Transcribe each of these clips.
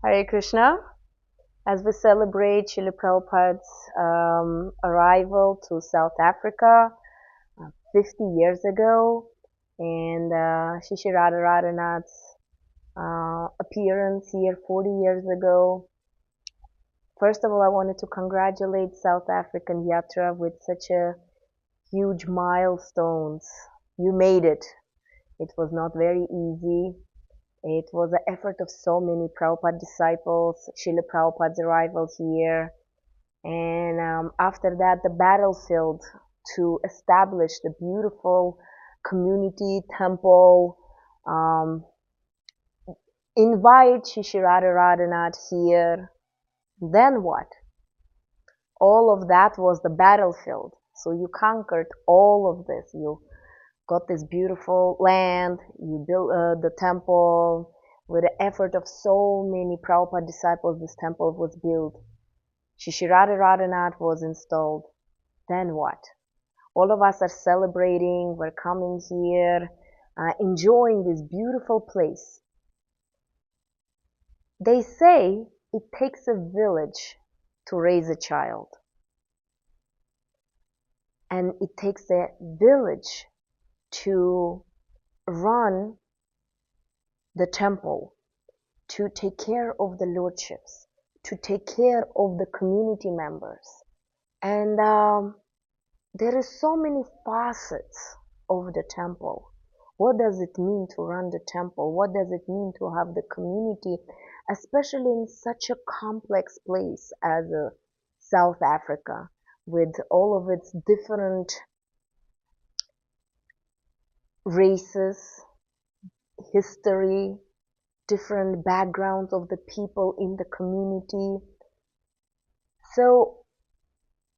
Hare Krishna. As we celebrate Srila Prabhupada's arrival to South Africa 50 years ago and Shishi Radharanath's appearance here 40 years ago, first of all, I wanted to congratulate South African Yatra with such a huge milestones. You made it. It was not very easy. It was the effort of so many Prabhupada disciples, Srila Prabhupada's arrival here, and after that the battlefield to establish the beautiful community temple, um, invite Shishirada Radhanath here. Then what? All of that was the battlefield. So you conquered all of this. You got this beautiful land, you built the temple. With the effort of so many Prabhupada disciples, this temple was built. Shishirada Radhanath was installed. Then what? All of us are celebrating, we're coming here, enjoying this beautiful place. They say it takes a village to raise a child. And it takes a village to run the temple, to take care of the lordships, to take care of the community members. And there is so many facets of the temple. What does it mean to run the temple? What does it mean to have the community, especially in such a complex place as South Africa, with all of its different races, history, different backgrounds of the people in the community. So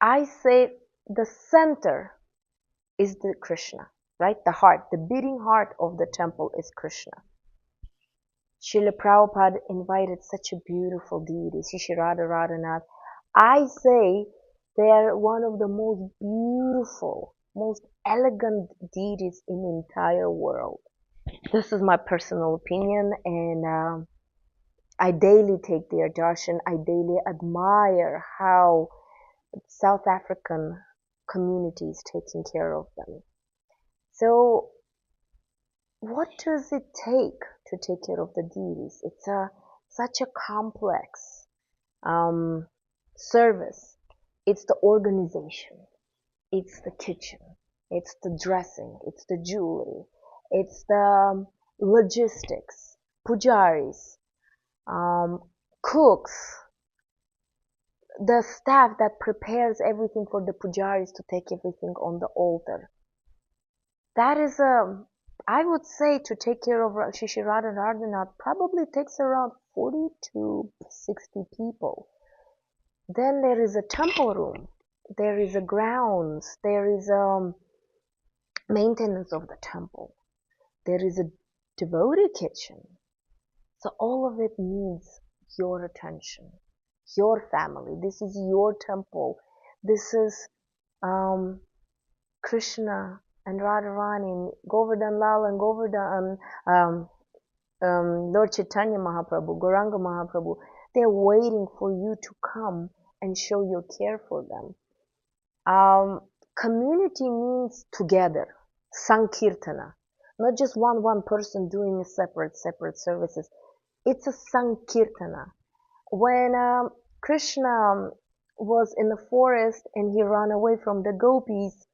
I say the center is the Krishna, right? The heart, the beating heart of the temple is Krishna. Srila Prabhupada invited such a beautiful deity, Shishi Radha Radhanath. I say they are one of the most beautiful, most elegant deities in the entire world. This is my personal opinion, and I daily take their darshan. I daily admire how South African community is taking care of them. So, what does it take to take care of the deities? It's such a complex service. It's the organization, it's the kitchen, it's the dressing, it's the jewelry, it's the logistics, pujaris, cooks, the staff that prepares everything for the pujaris to take everything on the altar. That is I would say to take care of Shishirada Radhanath probably takes around 40 to 60 people. Then there is a temple room, there is a grounds, there is maintenance of the temple, there is a devotee kitchen. So all of it needs your attention, your family. This is your temple. This is Krishna and Radharani, Govardhan Lal and Govardhan, Lord Chaitanya Mahaprabhu, Gauranga Mahaprabhu. They're waiting for you to come and show your care for them. Community means together, Sankirtana, not just one person doing separate services. It's a Sankirtana. When Krishna was in the forest and he ran away from the gopis,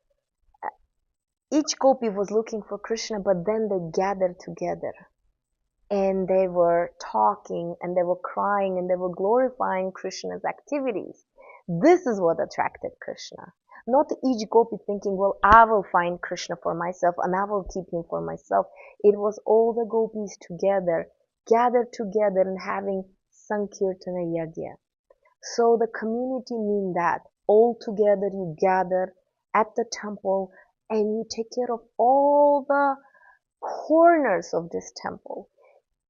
each gopi was looking for Krishna, but then they gathered together and they were talking and they were crying and they were glorifying Krishna's activities. This is what attracted Krishna. Not each gopi thinking, well, I will find Krishna for myself and I will keep him for myself. It was all the gopis together, gathered together and having Sankirtana Yajna. So the community means that all together you gather at the temple and you take care of all the corners of this temple.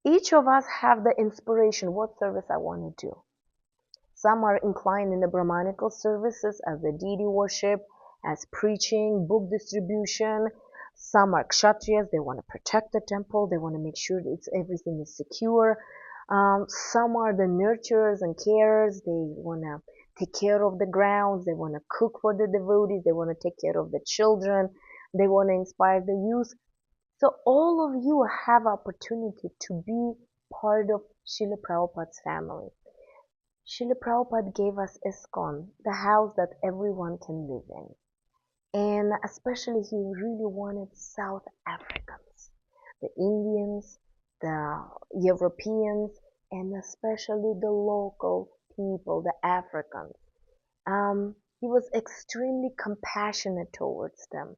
Each of us have the inspiration, what service I want to do. Some are inclined in the Brahmanical services as the deity worship, as preaching, book distribution. Some are Kshatriyas, they want to protect the temple, they want to make sure that everything is secure. Some are the nurturers and carers. They want to take care of the grounds. They want to cook for the devotees. They want to take care of the children. They want to inspire the youth. So all of you have opportunity to be part of Srila Prabhupada's family. Srila Prabhupada gave us ISKCON, the house that everyone can live in. And especially he really wanted South Africans, the Indians, the Europeans, and especially the local people, the Africans. He was extremely compassionate towards them.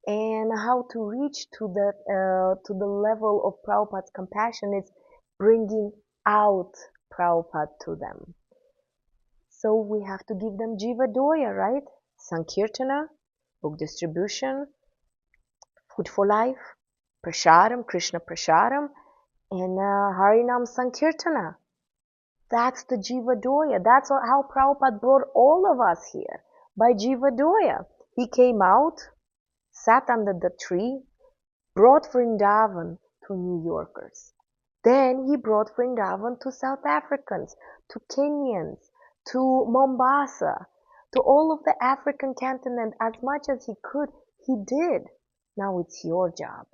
And how to reach to the level of Prabhupada's compassion is bringing out Prabhupada to them. So we have to give them Jiva Doya, right? Sankirtana, book distribution, food for life, Prashadam, Krishna Prashadam, and Harinam Sankirtana. That's the Jiva Doya. That's how Prabhupada brought all of us here, by Jiva Doya. He came out, sat under the tree, brought Vrindavan to New Yorkers. Then he brought Vrindavan to South Africans, to Kenyans, to Mombasa, to all of the African continent. As much as he could, he did. Now it's your job.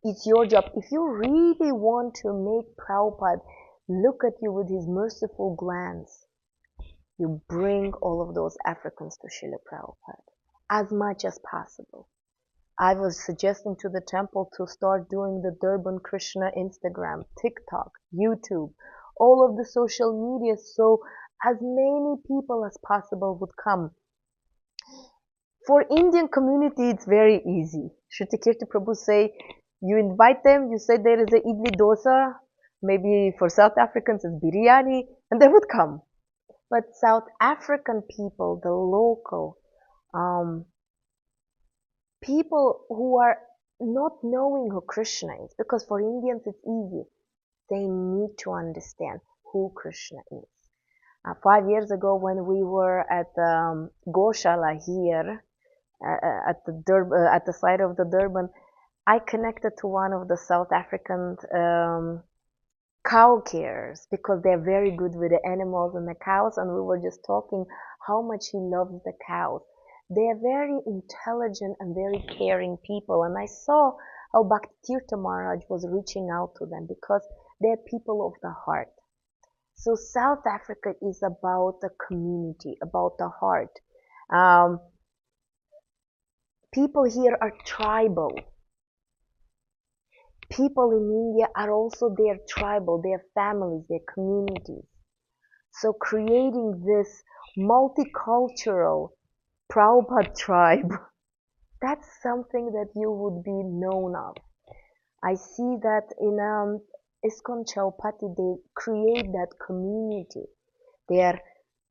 It's your job. If you really want to make Prabhupada look at you with his merciful glance, you bring all of those Africans to Srila Prabhupada as much as possible. I was suggesting to the temple to start doing the Durban Krishna Instagram, TikTok, YouTube, all of the social media, so as many people as possible would come. For Indian community, it's very easy. Shrutikirti Prabhu say, you invite them, you say there is a idli dosa, maybe for South Africans it's biryani, and they would come. But South African people, the local, people who are not knowing who Krishna is, because for Indians it's easy. They need to understand who Krishna is. 5 years ago when we were at Goshala here, at the side of the Durban, I connected to one of the South African cow carers because they're very good with the animals and the cows, and we were just talking how much he loves the cows. They are very intelligent and very caring people, and I saw how Bhakti Tirtha Maharaj was reaching out to them because they're people of the heart. So South Africa is about the community, about the heart. People here are tribal. People in India are also their tribal, their families, their communities. So creating this multicultural Prabhupada tribe, that's something that you would be known of. I see that in ISKCON Chaupati, they create that community. They are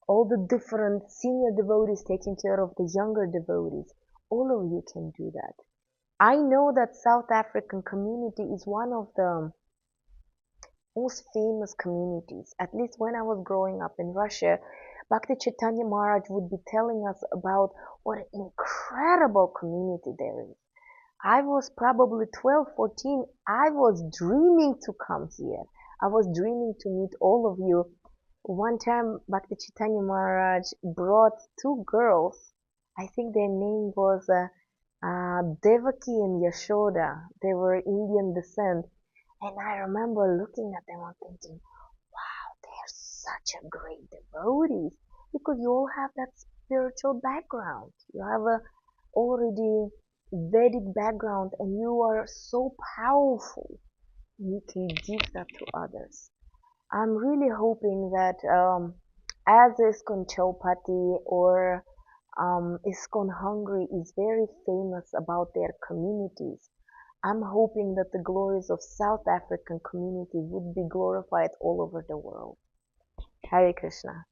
all the different senior devotees taking care of the younger devotees. All of you can do that. I know that South African community is one of the most famous communities. At least when I was growing up in Russia, Bhakti Chaitanya Maharaj would be telling us about what an incredible community there is. I was probably 12, 14. I was dreaming to come here. I was dreaming to meet all of you. One time, Bhakti Chaitanya Maharaj brought two girls. I think their name was Devaki and Yashoda. They were Indian descent. And I remember looking at them and thinking, wow, they are such a great devotees. Because you all have that spiritual background. You have a already Vedic background and you are so powerful. You can give that to others. I'm really hoping that as ISKCON Chaupati or ISKCON Hungary is very famous about their communities, I'm hoping that the glories of South African community would be glorified all over the world. Hare Krishna.